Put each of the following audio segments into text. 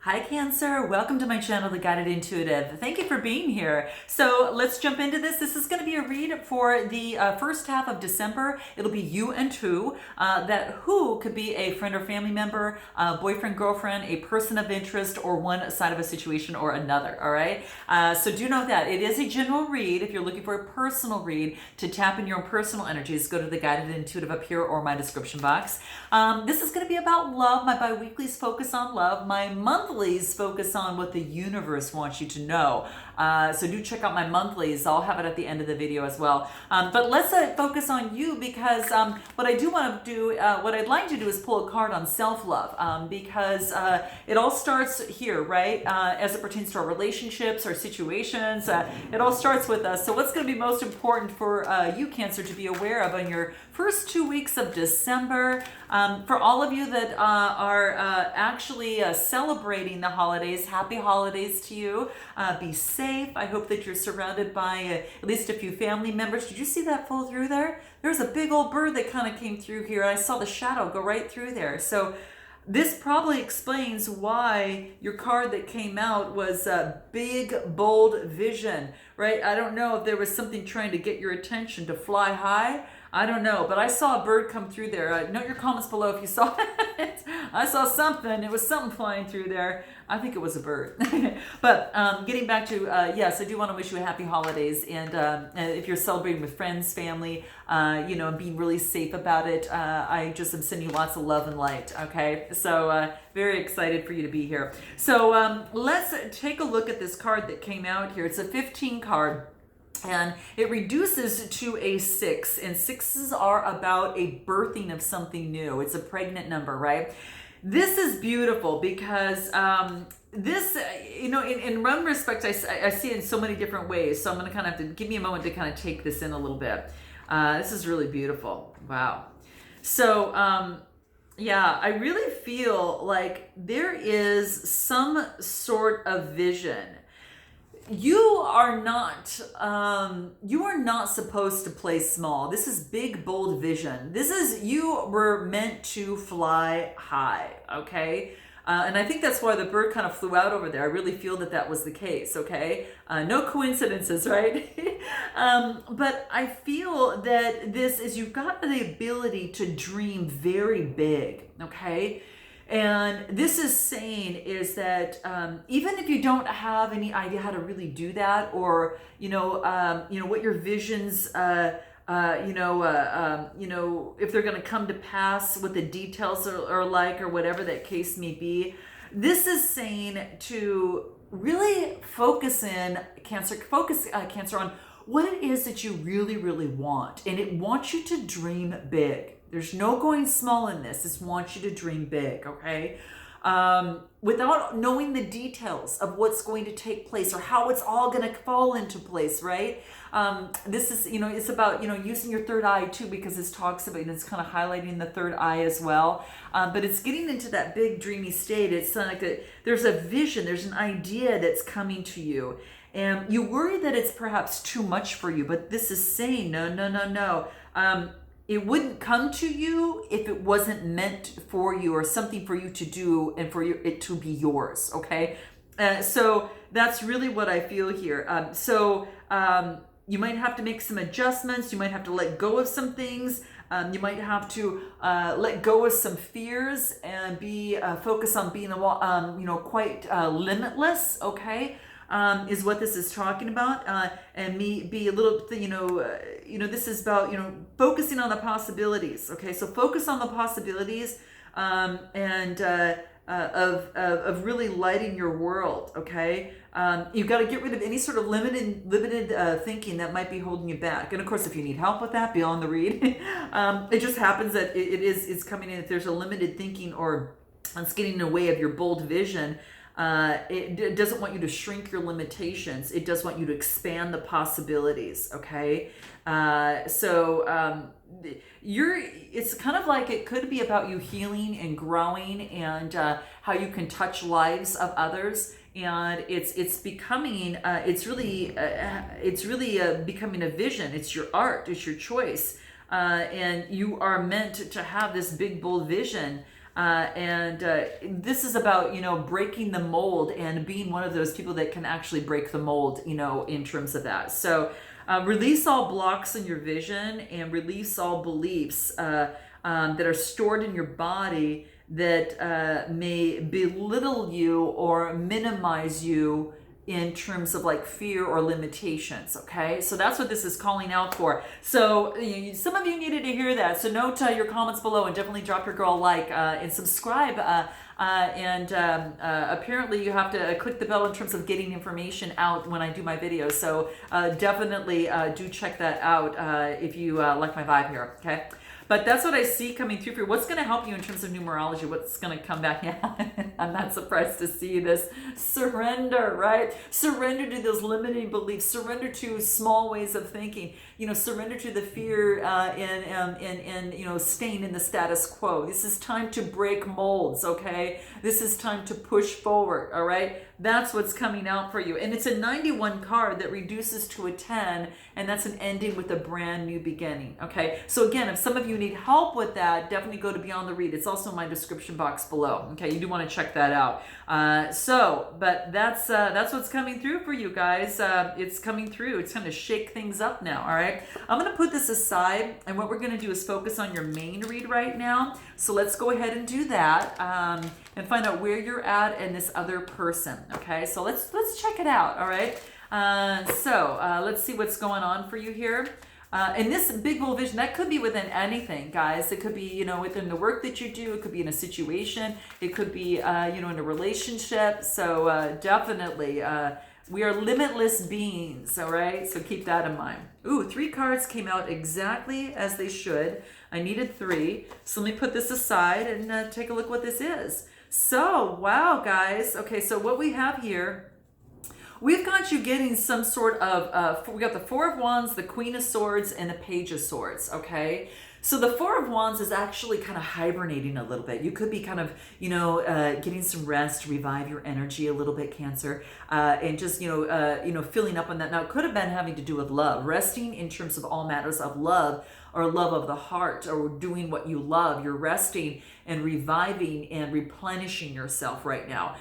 Hi Cancer, welcome to my channel, The Guided Intuitive. Thank you for being here. So let's jump into this. This is going to be a read for the first half of December. It'll be you and who. That who could be a friend or family member, boyfriend, girlfriend, a person of interest, or one side of a situation or another, all right? So do know that it is a general read. If you're looking for a personal read to tap in your own personal energies, go to The Guided Intuitive up here or my description box. This is going to be about love. My bi-weeklies focus on love. My monthlies focus on what the universe wants you to know. So do check out my monthlies. I'll have it at the end of the video as well. But let's focus on you because what I do want to do, what I'd like to do is pull a card on self-love because it all starts here, right? As it pertains to our relationships, our situations, it all starts with us. So what's going to be most important for you, Cancer, to be aware of on your first 2 weeks of December? For all of you that are actually celebrating the holidays, happy holidays to you. Be safe. I hope that you're surrounded by at least a few family members. Did you see that fall through there? There's a big old bird that kind of came through here. I saw the shadow go right through there. So this probably explains why your card that came out was a big, bold vision, right? I don't know if there was something trying to get your attention to fly high. I don't know, but I saw a bird come through there. Note your comments below if you saw it. I saw something. It was something flying through there. I think it was a bird. But getting back to, yes, I do want to wish you a happy holidays. And if you're celebrating with friends, family, you know, and being really safe about it, I just am sending you lots of love and light, okay? So very excited for you to be here. So let's take a look at this card that came out here. It's a 15 card. And it reduces to a 6, and 6s are about a birthing of something new. It's a pregnant number, right? This is beautiful because this, you know, in one respect, I see it in so many different ways. So I'm going to kind of have to give me a moment to kind of take this in a little bit. This is really beautiful. Wow. So, yeah, I really feel like there is some sort of vision. You are not supposed to play small. This is big, bold vision. This is, you were meant to fly high, okay? And I think that's why the bird kind of flew out over there. I really feel that that was the case, okay? No coincidences, right? But I feel that this is, you've got the ability to dream very big, okay? And this is saying is that even if you don't have any idea how to really do that, or you know what your visions, if they're going to come to pass, what the details are like, or whatever that case may be, this is saying to really focus in, Cancer, Cancer, on what it is that you really, really want, and it wants you to dream big. There's no going small in this. It wants you to dream big, okay? Without knowing the details of what's going to take place or how it's all going to fall into place, right? This is, you know, it's about, you know, using your third eye too, because this talks about, and it's kind of highlighting the third eye as well. But it's getting into that big dreamy state. It's like there's a vision, there's an idea that's coming to you. And you worry that it's perhaps too much for you, but this is saying, no. It wouldn't come to you if it wasn't meant for you or something for you to do and for it to be yours, okay? So that's really what I feel here. You might have to make some adjustments. You might have to let go of some things. You might have to let go of some fears and be focused on being, quite limitless, okay? Is what this is talking about, and me be a little, this is about, focusing on the possibilities. Okay, so focus on the possibilities, of really lighting your world. Okay, you've got to get rid of any sort of limited thinking that might be holding you back. And of course, if you need help with that, beyond the read, it just happens that it's coming in. If there's a limited thinking or it's getting in the way of your bold vision. It doesn't want you to shrink your limitations. It does want you to expand the possibilities. Okay. It's kind of like it could be about you healing and growing and, how you can touch lives of others. And it's becoming, it's really becoming a vision. It's your art. It's your choice. And you are meant to have this big, bold vision. This is about, you know, breaking the mold and being one of those people that can actually break the mold, you know, in terms of that. So release all blocks in your vision and release all beliefs that are stored in your body that may belittle you or minimize you in terms of like fear or limitations. Okay, so that's what this is calling out for. So some of you needed to hear that, so note your comments below and definitely drop your girl a like and subscribe, apparently you have to click the bell in terms of getting information out when I do my videos, so definitely do check that out if you like my vibe here. Okay, but that's what I see coming through for you. What's going to help you in terms of numerology? What's going to come back? Yeah, I'm not surprised to see this. Surrender, right? Surrender to those limiting beliefs. Surrender to small ways of thinking. You know, surrender to the fear and you know, staying in the status quo. This is time to break molds, okay? This is time to push forward, all right? That's what's coming out for you. And it's a 91 card that reduces to a 10, and that's an ending with a brand new beginning, okay? So again, if some of you need help with that, definitely go to Beyond the Read. It's also in my description box below, okay? You do want to check that out. But that's what's coming through for you guys. It's coming through. It's going to shake things up now, all right? I'm going to put this aside, and what we're going to do is focus on your main read right now. So let's go ahead and do that. And find out where you're at and this other person. Okay, so let's check it out. All right. Let's see what's going on for you here. And this big bold vision, that could be within anything, guys. It could be, you know, within the work that you do. It could be in a situation. It could be, you know, in a relationship. So definitely, we are limitless beings. All right. So keep that in mind. Ooh, 3 cards came out exactly as they should. I needed 3. So let me put this aside and take a look what this is. So, wow, guys. Okay, so what we have here, we've got you getting some sort of, we got the 4 of Wands, the Queen of Swords, and the Page of Swords, okay? So the 4 of Wands is actually kind of hibernating a little bit. You could be kind of, you know, getting some rest, revive your energy a little bit, Cancer, and just, you know, filling up on that. Now, it could have been having to do with love, resting in terms of all matters of love, or love of the heart, or doing what you love. You're resting and reviving and replenishing yourself right now.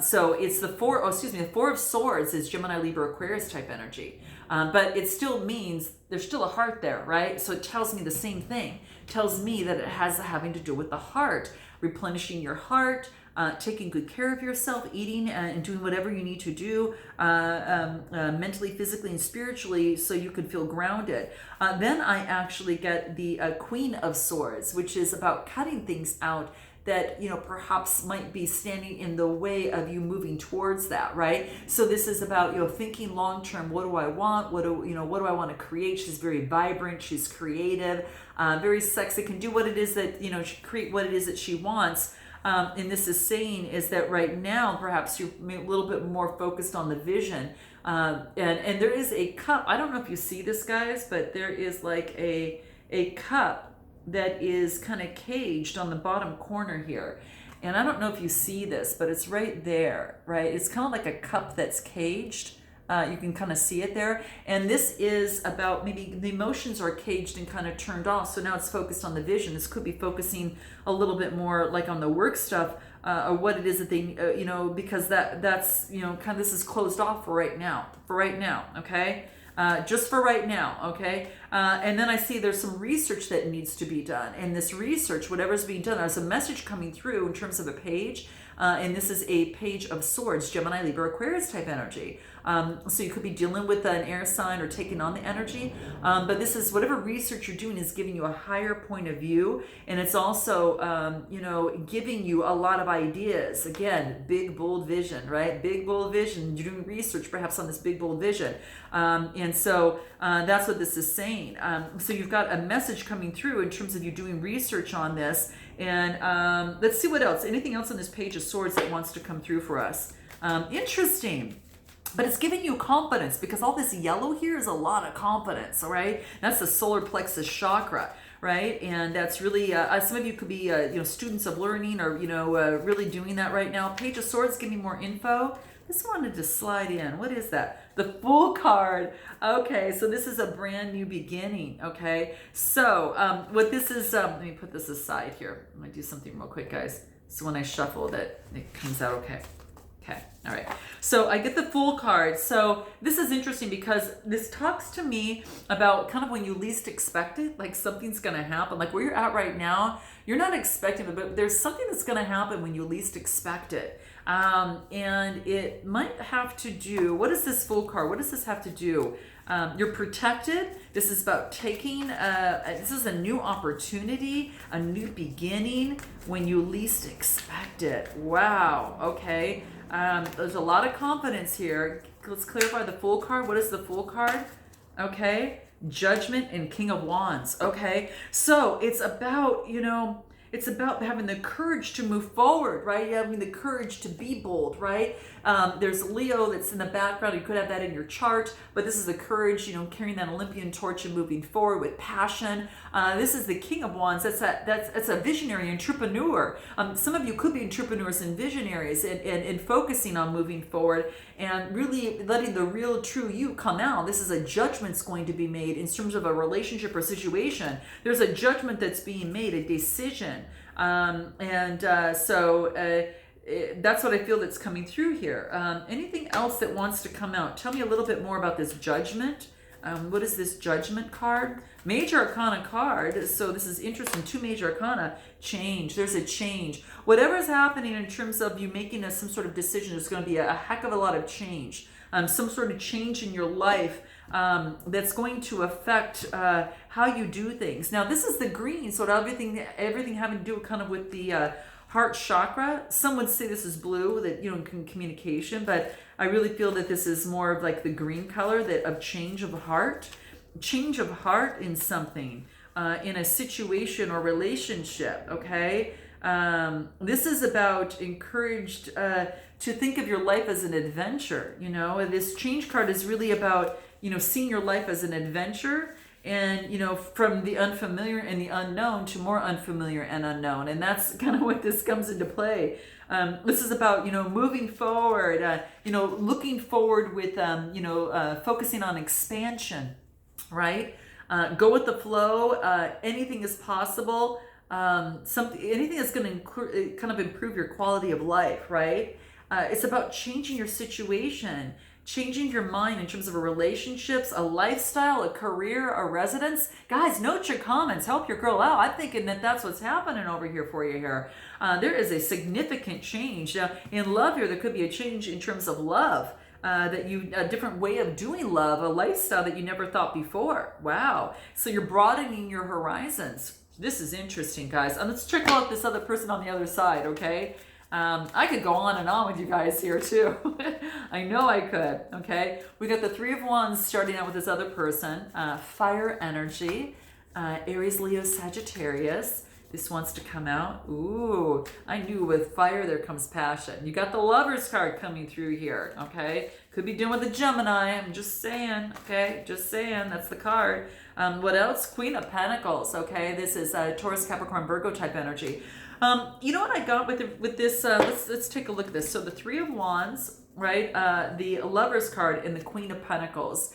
So it's the 4 of Swords is Gemini, Libra, Aquarius type energy. But it still means there's still a heart there, right? So it tells me the same thing. It tells me that it has having to do with the heart, replenishing your heart, taking good care of yourself, eating and doing whatever you need to do mentally, physically, and spiritually so you can feel grounded. Then I actually get the Queen of Swords, which is about cutting things out that, you know, perhaps might be standing in the way of you moving towards that, right? So this is about, you know, thinking long term. What do I want? What do I want to create? She's very vibrant. She's creative, very sexy. Can do what it is that, you know, she create what it is that she wants. And this is saying is that right now, perhaps you're a little bit more focused on the vision. And there is a cup. I don't know if you see this, guys, but there is like a cup that is kind of caged on the bottom corner here. And I don't know if you see this, but it's right there, right? It's kind of like a cup that's caged. You can kind of see it there. And this is about maybe the emotions are caged and kind of turned off. So now it's focused on the vision. This could be focusing a little bit more like on the work stuff or what it is that they, you know, because that's, you know, kind of this is closed off for right now, okay? Just for right now, okay? And then I see there's some research that needs to be done. And this research, whatever's being done, there's a message coming through in terms of a page. And this is a Page of Swords, Gemini, Libra, Aquarius type energy. So you could be dealing with an air sign or taking on the energy. But this is whatever research you're doing is giving you a higher point of view. And it's also, you know, giving you a lot of ideas. Again, big, bold vision, right? Big, bold vision. You're doing research perhaps on this big, bold vision. And so that's what this is saying. So you've got a message coming through in terms of you doing research on this. And let's see what else. Anything else on this Page of Swords that wants to come through for us? Interesting. But it's giving you confidence because all this yellow here is a lot of confidence, all right? That's the solar plexus chakra, right? And that's really, some of you could be, you know, students of learning or, you know, really doing that right now. Page of Swords, give me more info. This wanted to slide in. What is that? The Fool card. Okay, so this is a brand new beginning. Okay, so what this is, let me put this aside here. I'm gonna do something real quick, guys. So when I shuffle that, it comes out okay. Okay, all right. So I get the Fool card. So this is interesting because this talks to me about kind of when you least expect it, like something's going to happen. Like where you're at right now, you're not expecting it, but there's something that's going to happen when you least expect it. And it might have to do, what is this Fool card? What does this have to do? You're protected. This is about taking, this is a new opportunity, a new beginning when you least expect it. Wow. Okay. There's a lot of confidence here. Let's clarify the Fool card. What is the Fool card? Okay. Judgment and King of Wands. Okay. So it's about, you know, it's about having the courage to move forward, right? Having the courage to be bold, right? There's Leo that's in the background. You could have that in your chart, but this is the courage, you know, carrying that Olympian torch and moving forward with passion. This is the King of Wands. That's a visionary entrepreneur. Some of you could be entrepreneurs and visionaries and focusing on moving forward and really letting the real, true you come out. This is a judgment's going to be made in terms of a relationship or situation. There's a judgment that's being made, a decision. That's what I feel that's coming through here. Anything else that wants to come out? Tell me a little bit more about this judgment. What is this judgment card? Major Arcana card. So this is interesting. 2 Major Arcana. Change. There's a change. Whatever is happening in terms of you making some sort of decision, there's going to be a heck of a lot of change. Some sort of change in your life that's going to affect how you do things. Now, this is the green, so everything having to do kind of with the heart chakra. Some would say this is blue, that, you know, communication, but I really feel that this is more of like the green color, that of change of heart in something, in a situation or relationship. Okay. This is about encouraged to think of your life as an adventure. You know, this change card is really about, you know, seeing your life as an adventure, and, you know, from the unfamiliar and the unknown to more unfamiliar and unknown. And that's kind of what this comes into play. This is about, you know, moving forward, you know, looking forward with, focusing on expansion, right? Go with the flow. Anything is possible. Anything that's going to kind of improve your quality of life, right? It's about changing your situation, changing your mind in terms of relationships, a lifestyle, a career, a residence. Guys, note your comments. Help your girl out. I'm thinking that that's what's happening over here for you here. There is a significant change. Now, in love here, there could be a change in terms of love. A different way of doing love, a lifestyle that you never thought before. Wow. So you're broadening your horizons. This is interesting, guys. And let's check out this other person on the other side, okay? I could go on and on with you guys here too. I know I could, okay? We got the 3 of Wands starting out with this other person. Fire energy, Aries, Leo, Sagittarius. This wants to come out. Ooh, I knew with fire there comes passion. You got the Lovers card coming through here, okay? Could be dealing with a Gemini. I'm just saying, okay? Just saying, that's the card. What else? Queen of Pentacles, okay? This is Taurus, Capricorn, Virgo type energy. You know what I got with this? Let's take a look at this. So the 3 of Wands, right? The Lovers card and the Queen of Pentacles.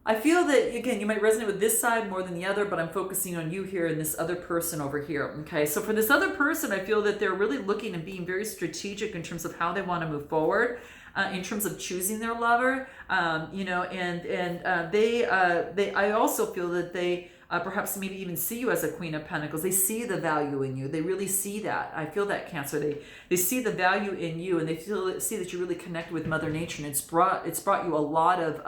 I feel that, again, you might resonate with this side more than the other, but I'm focusing on you here and this other person over here, okay? So for this other person, I feel that they're really looking and being very strategic in terms of how they want to move forward, in terms of choosing their lover, you know, I also feel that they perhaps maybe even see you as a Queen of Pentacles. They see the value in you. They really see that. I feel that, Cancer. They see the value in you, and they see that you really connect with Mother Nature, and it's brought you a lot of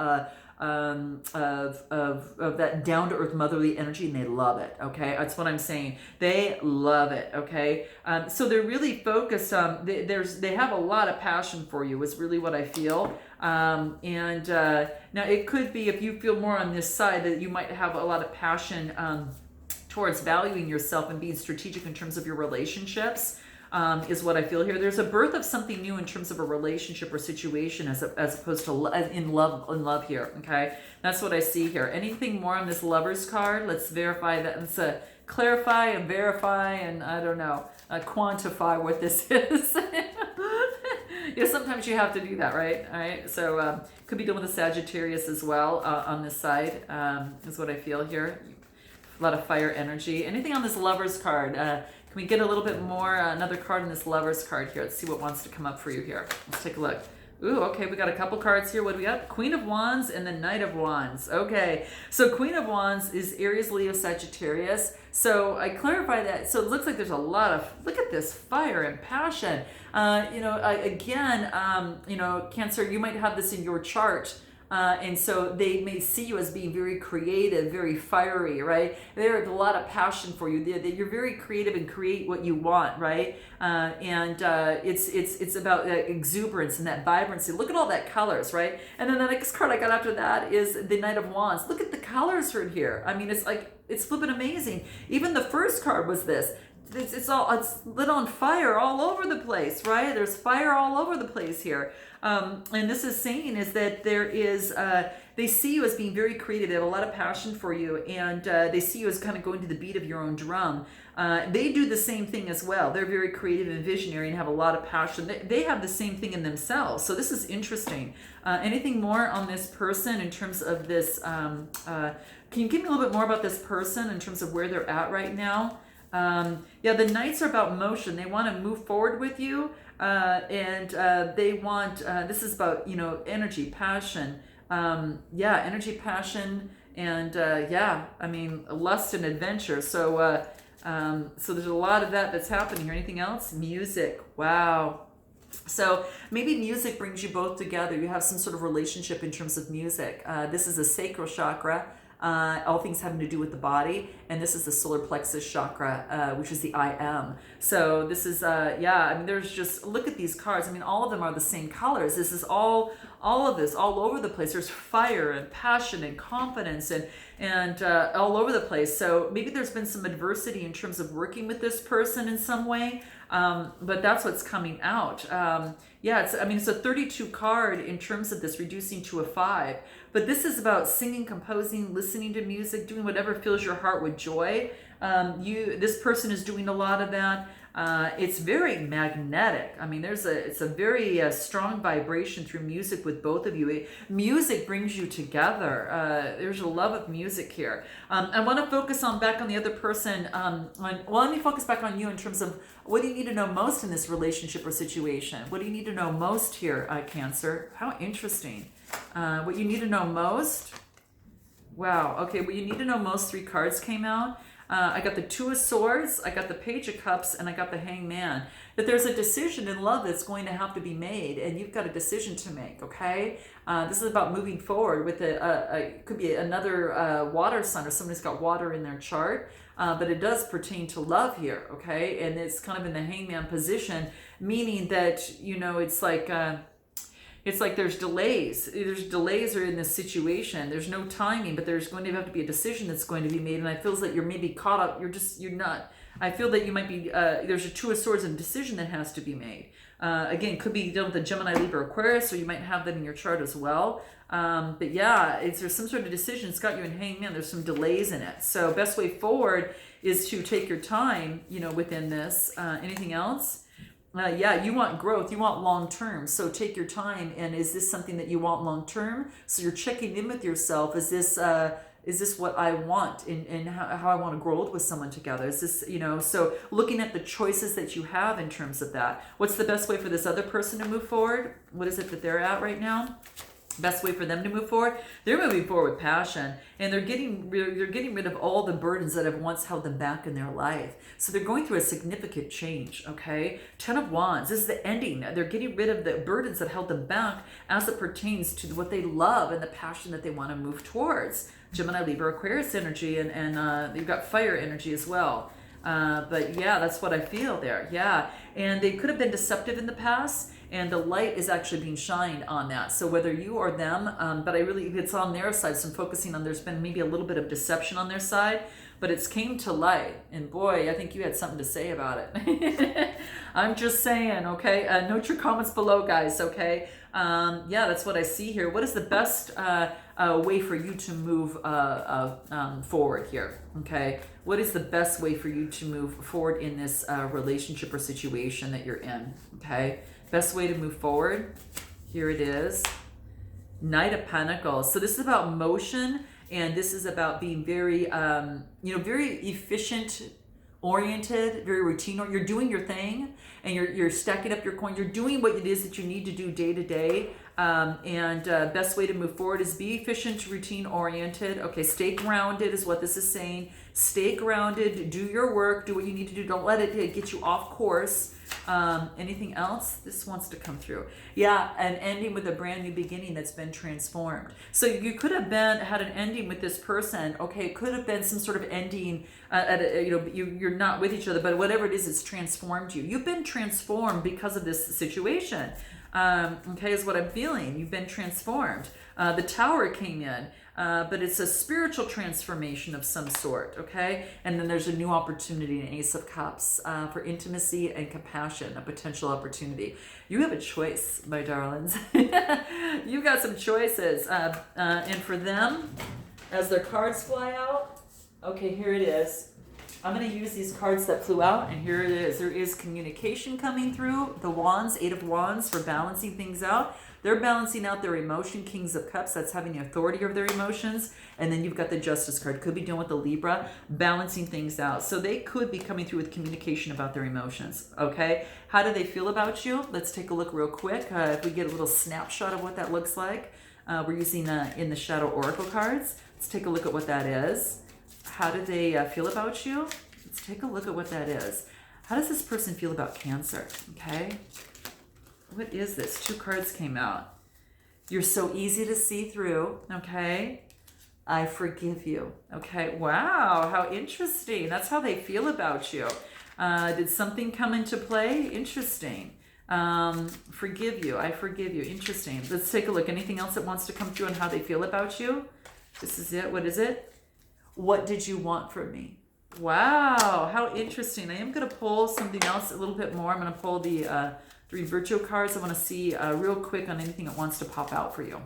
that down-to-earth motherly energy, and they love it. Okay, that's what I'm saying. They love it. Okay, so they're really focused on. They have a lot of passion for you. Is really what I feel. Now it could be, if you feel more on this side, that you might have a lot of passion towards valuing yourself and being strategic in terms of your relationships. Is what I feel here. There's a birth of something new in terms of a relationship or situation as opposed to in love here. Okay, that's what I see here. Anything more on this Lovers card? Let's verify that. Let's clarify and verify, and I don't know, quantify what this is. sometimes you have to do that, right? All right. So could be dealing with a Sagittarius as well on this side, is what I feel here. A lot of fire energy. Anything on this Lovers card? Can we get a little bit more, another card in this Lovers card here? Let's see what wants to come up for you here. Let's take a look. Ooh, okay, we got a couple cards here. What do we got? Queen of Wands and the Knight of Wands. Okay, so Queen of Wands is Aries, Leo, Sagittarius. So I clarify that. So it looks like there's a lot of, look at this fire and passion. Cancer, you might have this in your chart. And so they may see you as being very creative, very fiery, right? There's a lot of passion for you. You're very creative and create what you want, right? It's about that exuberance and that vibrancy. Look at all that colors, right? And then the next card I got after that is the Knight of Wands. Look at the colors right here. I mean, it's flipping amazing. Even the first card was this. It's lit on fire all over the place, right? There's fire all over the place here. And this is saying is that there is, they see you as being very creative. They have a lot of passion for you, and they see you as kind of going to the beat of your own drum. They do the same thing as well. They're very creative and visionary and have a lot of passion. They have the same thing in themselves. So this is interesting. Anything more on this person in terms of this? Can you give me a little bit more about this person in terms of where they're at right now? The Knights are about motion. They want to move forward with you, and they want, this is about, energy, passion, energy, passion, and lust and adventure. So there's a lot of that's happening here. Anything else? Music. Wow. So maybe music brings you both together. You have some sort of relationship in terms of music. This is a sacral chakra. All things having to do with the body, and this is the solar plexus chakra, which is the I am. So this is there's just, look at these cards. I mean, all of them are the same colors. This is all of this all over the place. There's fire and passion and confidence and all over the place. So maybe there's been some adversity in terms of working with this person in some way, but that's what's coming out. It's a 32 card in terms of this, reducing to a 5. But this is about singing, composing, listening to music, doing whatever fills your heart with joy. This person is doing a lot of that. It's very magnetic. I mean, it's a very strong vibration through music with both of you. Music brings you together. There's a love of music here. I want to focus back on the other person. Let me focus back on you in terms of what do you need to know most in this relationship or situation? What do you need to know most here, Cancer? How interesting. What you need to know most? Wow. Okay, what you need to know most, 3 cards came out. I got the Two of Swords, I got the Page of Cups, and I got the Hangman. That there's a decision in love that's going to have to be made, and you've got a decision to make, okay? This is about moving forward with could be another water sign, or somebody's got water in their chart, but it does pertain to love here, okay? And it's kind of in the Hangman position, meaning that, it's like there's delays. There's delays are in this situation. There's no timing, but there's going to have to be a decision that's going to be made. And I feel like you're maybe caught up. You're not. I feel that you might be, there's a Two of Swords and decision that has to be made. Again, could be dealing with the Gemini, Libra, Aquarius, or you might have that in your chart as well. There's some sort of decision. It's got you in Hangman. There's some delays in it. So best way forward is to take your time, within this. Anything else? You want growth, you want long term. So take your time. And is this something that you want long term? So you're checking in with yourself. Is this what I want and how I want to grow with someone together? Is this, so looking at the choices that you have in terms of that. What's the best way for this other person to move forward? What is it that they're at right now? Best way for them to move forward? They're moving forward with passion, and they're getting rid of all the burdens that have once held them back in their life. So they're going through a significant change, okay? 10 of Wands, this is the ending. They're getting rid of the burdens that held them back as it pertains to what they love and the passion that they want to move towards. Gemini, Libra, Aquarius energy, and you've got fire energy as well. That's what I feel there. Yeah, and they could have been deceptive in the past, and the light is actually being shined on that. So whether you or them, it's on their side. So I'm focusing on, there's been maybe a little bit of deception on their side, but it's came to light. And boy, I think you had something to say about it. I'm just saying, okay? Note your comments below, guys, okay? That's what I see here. What is the best way for you to move forward here, okay? What is the best way for you to move forward in this relationship or situation that you're in, okay? Best way to move forward. Here it is. Knight of Pentacles. So this is about motion, and this is about being very, very efficient oriented, very routine. You're doing your thing, and you're stacking up your coin. You're doing what it is that you need to do day to day. Best way to move forward is be efficient, routine oriented. Okay, stay grounded is what this is saying. Stay grounded, do your work, do what you need to do. Don't let it get you off course. Anything else? This wants to come through. Yeah, an ending with a brand new beginning that's been transformed. So you could have had an ending with this person. Okay, it could have been some sort of ending you're not with each other, but whatever it is, it's transformed you. You've been transformed because of this situation. Okay, is what I'm feeling. You've been transformed. The Tower came in, but it's a spiritual transformation of some sort, okay? And then there's a new opportunity, an Ace of Cups, for intimacy and compassion, a potential opportunity. You have a choice, my darlings. You've got some choices. And for them, as their cards fly out, okay, here it is. I'm going to use these cards that flew out, and here it is. There is communication coming through. The Wands, 8 of Wands, for balancing things out. They're balancing out their emotion. Kings of Cups, that's having the authority of their emotions. And then you've got the Justice card. Could be dealing with the Libra, balancing things out. So they could be coming through with communication about their emotions, okay? How do they feel about you? Let's take a look real quick. If we get a little snapshot of what that looks like. We're using in the Shadow Oracle cards. Let's take a look at what that is. How do they feel about you? Let's take a look at what that is. How does this person feel about Cancer? Okay. What is this? 2 cards came out. You're so easy to see through. Okay. I forgive you. Okay. Wow. How interesting. That's how they feel about you. Did something come into play? Interesting. Forgive you. I forgive you. Interesting. Let's take a look. Anything else that wants to come through on how they feel about you? This is it. What is it? What did you want from me? Wow, how interesting. I am going to pull something else a little bit more. I'm going to pull the 3 Virtue cards. I want to see real quick on anything that wants to pop out for you.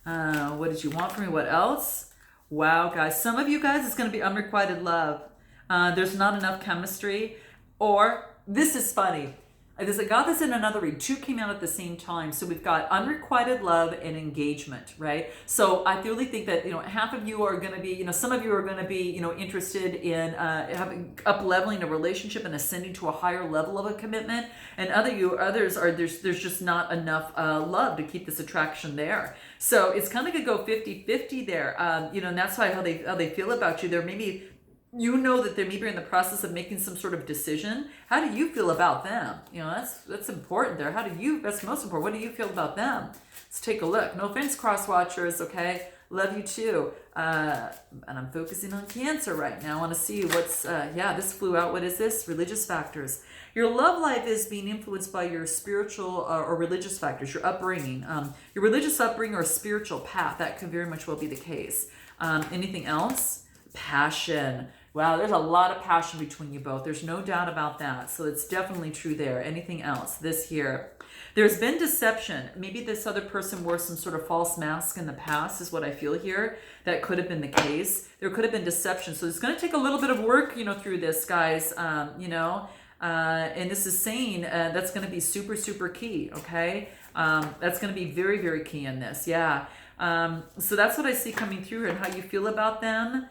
What did you want from me? What else? Wow, guys. Some of you guys, it's going to be unrequited love. There's not enough chemistry. Or, this is funny. I got this in another read. 2 came out at the same time. So we've got unrequited love and engagement, right? So I really think that, half of you are going to be, some of you are going to be, interested in having up-leveling a relationship and ascending to a higher level of a commitment. And others are, there's just not enough love to keep this attraction there. So it's kind of going to go 50-50 there. And that's why how they feel about you. They're maybe, that they're maybe in the process of making some sort of decision. How do you feel about them? That's important there. That's most important. What do you feel about them? Let's take a look. No offense, cross watchers, okay? Love you too. And I'm focusing on Cancer right now. I want to see what's, this flew out. What is this? Religious factors. Your love life is being influenced by your spiritual or religious factors, your upbringing. Your religious upbringing or spiritual path. That could very much well be the case. Anything else? Passion. Wow, there's a lot of passion between you both. There's no doubt about that. So it's definitely true there. Anything else? This here. There's been deception. Maybe this other person wore some sort of false mask in the past is what I feel here. That could have been the case. There could have been deception. So it's going to take a little bit of work, through this, guys, and this is saying that's going to be super, super key, okay? That's going to be very, very key in this, yeah. So that's what I see coming through and how you feel about them.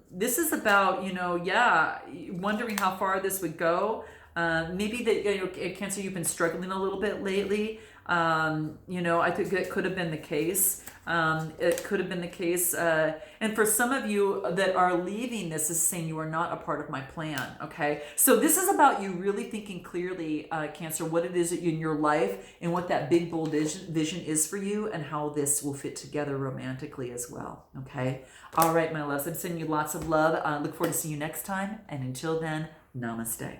This is about, wondering how far this would go. Maybe that, Cancer, you've been struggling a little bit lately. I think that could have been the case. It could have been the case. And for some of you that are leaving, this is saying you are not a part of my plan. Okay. So this is about you really thinking clearly, Cancer, what it is in your life and what that big, bold vision is for you and how this will fit together romantically as well. Okay. All right, my loves, I'm sending you lots of love. Look forward to seeing you next time. And until then, namaste.